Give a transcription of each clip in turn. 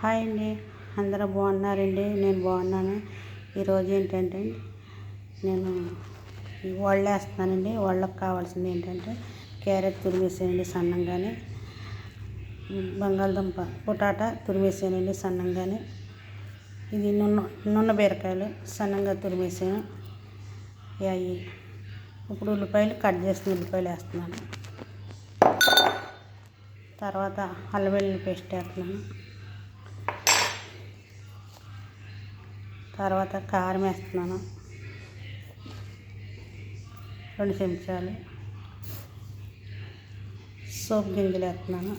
Hi అండి, అందరూ బాగున్నారండి? నేను బాగున్నాను. ఈరోజు ఏంటంటే నేను వడలు వేస్తున్నానండి. వడలకు కావాల్సింది ఏంటంటే క్యారెట్ తురిమేసేయండి సన్నంగానే, బంగాళదుంప పొటాటా తురిమేసేయండి సన్నంగానే, ఇది నున్న బీరకాయలు సన్నంగా తురిమేసాను. అవి ఇప్పుడు ఉల్లిపాయలు కట్ చేసిన ఉల్లిపాయలు వేస్తున్నాను. తర్వాత అల్లం వెల్లుల్లి పేస్ట్ వేస్తున్నాను. తర్వాత కారం వేస్తున్నాను 2 చెంచాలు. సోపు గింజలు వేస్తున్నాను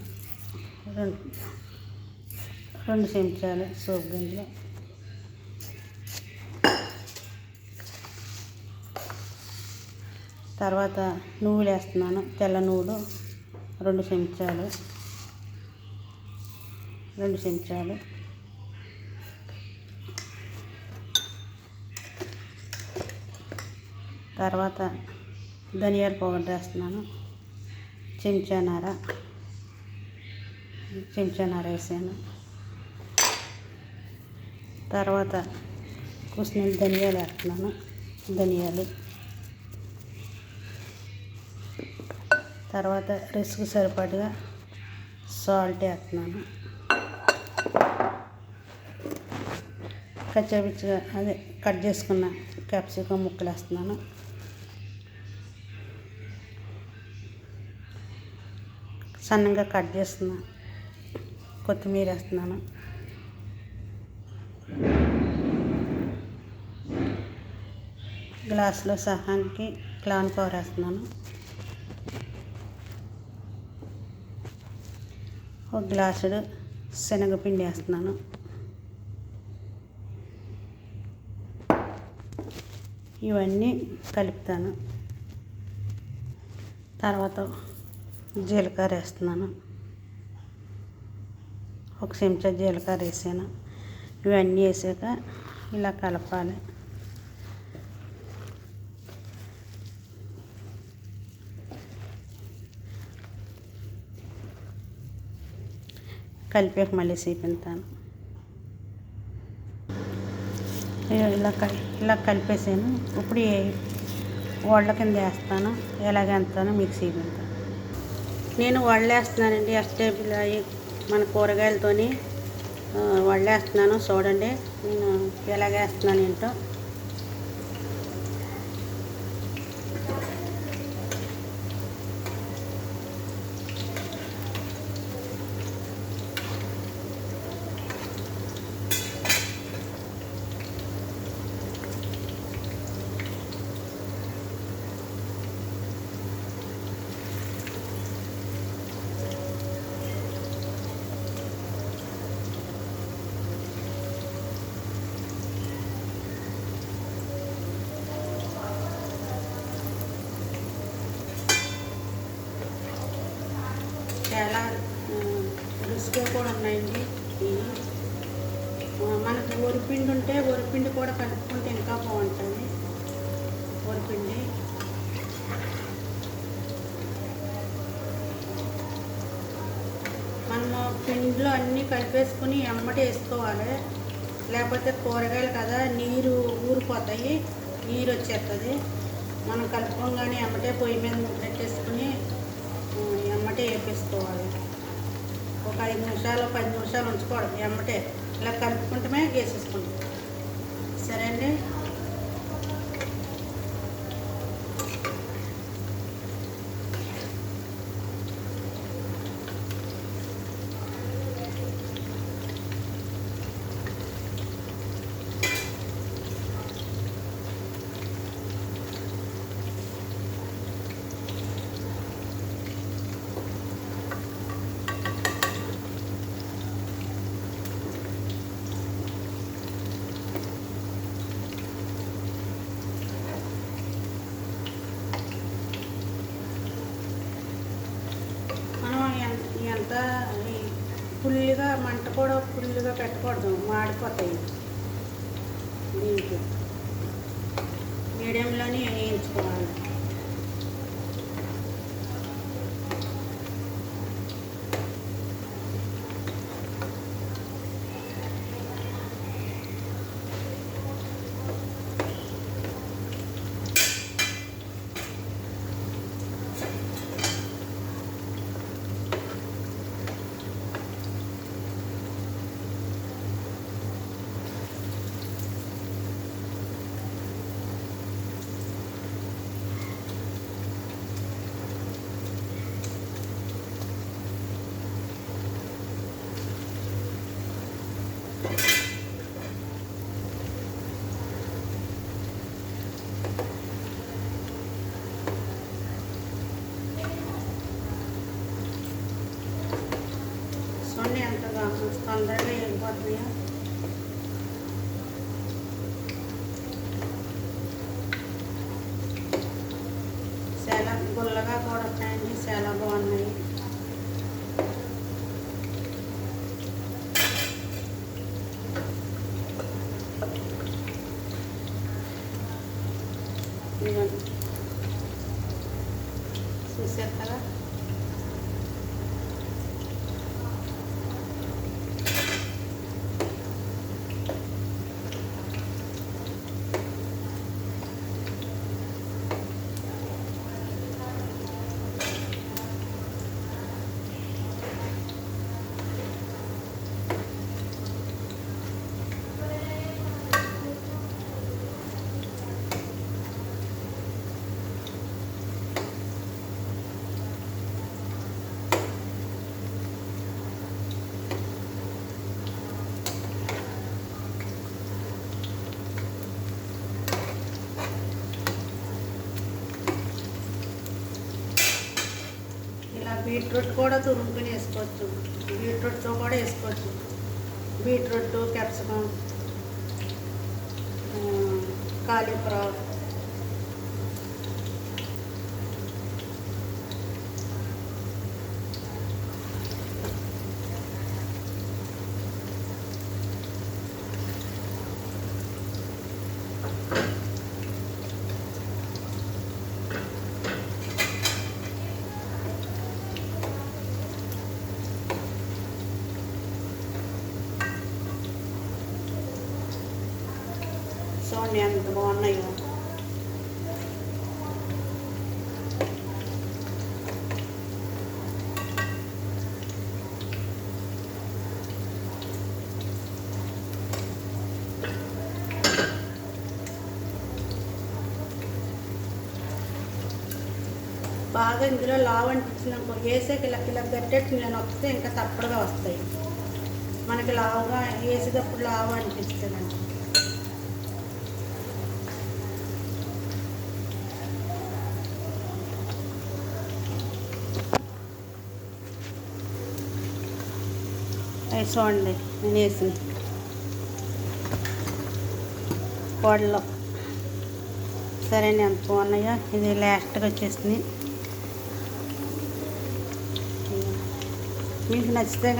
2 చెంచాలు సోపు గింజలు. తర్వాత నువ్వులు వేస్తున్నాను, తెల్ల నువ్వులు 2 చెంచాలు. తర్వాత ధనియాల పౌడర్ వేస్తున్నాను, చెంచాన్నర వేసాను. తర్వాత కూసిన ధనియాలు వేస్తున్నాను, తర్వాత రుచికి సరిపడగా సాల్ట్ వేస్తున్నాను. కచ్చాపిచ్చిగా కట్ చేసుకున్న క్యాప్సికం ముక్కలు వేస్తున్నాను. సన్నంగా కట్ చేస్తున్న కొత్తిమీర వేస్తున్నాను. గ్లాసులో సహానికి కార్న్‌ఫ్లోర్ వేస్తున్నాను. 1 గ్లాసుడు శనగపిండి వేస్తున్నాను. ఇవన్నీ కలుపుతాను. తర్వాత జీలకర్ర వేస్తున్నాను, 1 చెంచా జీలకర్ర వేసాను. ఇవన్నీ వేసాక ఇలా కలపాలి. కలిపాక మళ్ళీ చూపిస్తాను. ఇలా కలిపేసాను. ఇప్పుడు వడల కింద వేస్తాను, ఎలాగేస్తానో మీకు చూపిస్తాను. నేను వడలు వేస్తున్నానండి. వెజిటేబుల్ మన కూరగాయలతోని వడలు వేస్తున్నాను. చూడండి నేను ఎలాగేస్తున్నాను ఏంటో. చాలా రుచిగా కూడా ఉన్నాయండి. మనకు వరిపిండి ఉంటే వరిపిండి కూడా కలుపుకుంటే ఇంకా బాగుంటుంది. వరిపిండి మనము పిండిలో అన్నీ కలిపేసుకుని ఎమ్మటి వేసుకోవాలి. లేకపోతే కూరగాయలు కదా, నీరు ఊరిపోతాయి, నీరు వచ్చేస్తుంది. మనం కలుపుకోగానే ఎమ్మటే పొయ్యి మీద పెట్టేసుకుని ఎమ్మటే వేపేసుకోవాలి. ఒక 5 నిమిషాలు 10 నిమిషాలు ఉంచుకోవడం. ఎమ్మటే ఇలా కలుపుకుంటమే వేసేసుకుంటాం. సరే అండి. ఎంత ఫుల్గా మంట కూడా ఫుల్గా పెట్టకూడదు, మాడిపోతాయి. దీంట్లో మీడియంలోనే వేయించుకోవాలి. పుల్లగా కూడా ఉన్నాయండి, చాలా బాగున్నాయి. చూసారు కదా, బీట్రూట్ కూడా తురుముకొని వేసుకోవచ్చు, బీట్రూట్తో కూడా వేసుకోవచ్చు. బీట్రూట్, క్యాప్సికం, కాలీఫ్లవర్, చూడండి ఎంత బాగున్నాయో. బాగా ఇందులో లావు అనిపించినప్పుడు వేసాక ఇలా ఇలా గట్టెట్టు నేను వస్తే ఇంకా తప్పడుగా వస్తాయి. మనకి లావుగా వేసేటప్పుడు లావు అనిపిస్తుందండి. చూడండి నేను వేసింది కోడలో. సరే ఎంత బాగున్నాయో. ఇది లాస్ట్గా వచ్చేసింది. మీకు నచ్చితే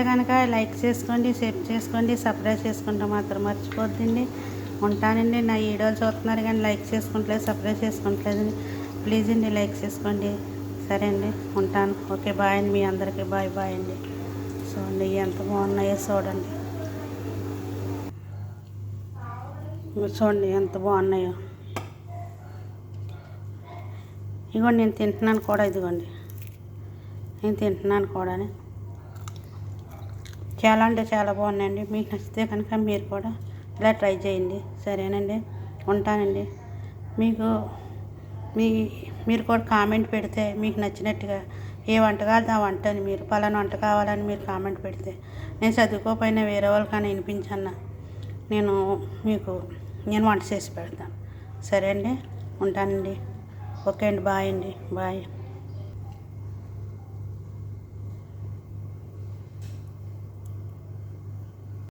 కనుక లైక్ చేసుకోండి, షేర్ చేసుకోండి, సబ్స్క్రైబ్ చేసుకుంటే మాత్రం మర్చిపోద్దండి. ఉంటానండి. నా వీడియోలు చూస్తున్నారు కానీ లైక్ చేసుకుంటలేదు, సబ్స్క్రైబ్ చేసుకుంటలేదండి. ప్లీజ్ అండి లైక్ చేసుకోండి. సరే అండి, ఉంటాను. ఓకే, బాయ్ అండి. మీ అందరికీ బాయ్ బాయ్ అండి. చూడండి ఎంత బాగున్నాయో చూడండి. చూడండి ఎంత బాగున్నాయో. ఇదిగోండి నేను తింటున్నాను కూడా. ఇదిగోండి నేను తింటున్నాను కూడా. చాలా అంటే చాలా బాగున్నాయండి. మీకు నచ్చితే కనుక మీరు కూడా ఇలా ట్రై చేయండి. సరేనండి, ఉంటానండి. మీరు కూడా కామెంట్ పెడితే మీకు నచ్చినట్టుగా ఏ వంట కావాలి ఆ వంటని మీరు పలానా వంట కావాలని మీరు కామెంట్ పెడితే నేను చదువుకోకపోయినా వేరే వాళ్ళకన్నా వినిపించన్నా నేను వంట చేసి పెడతాను. సరే అండి, ఉంటానండి. ఓకే అండి, బాయ్ అండి, బాయ్.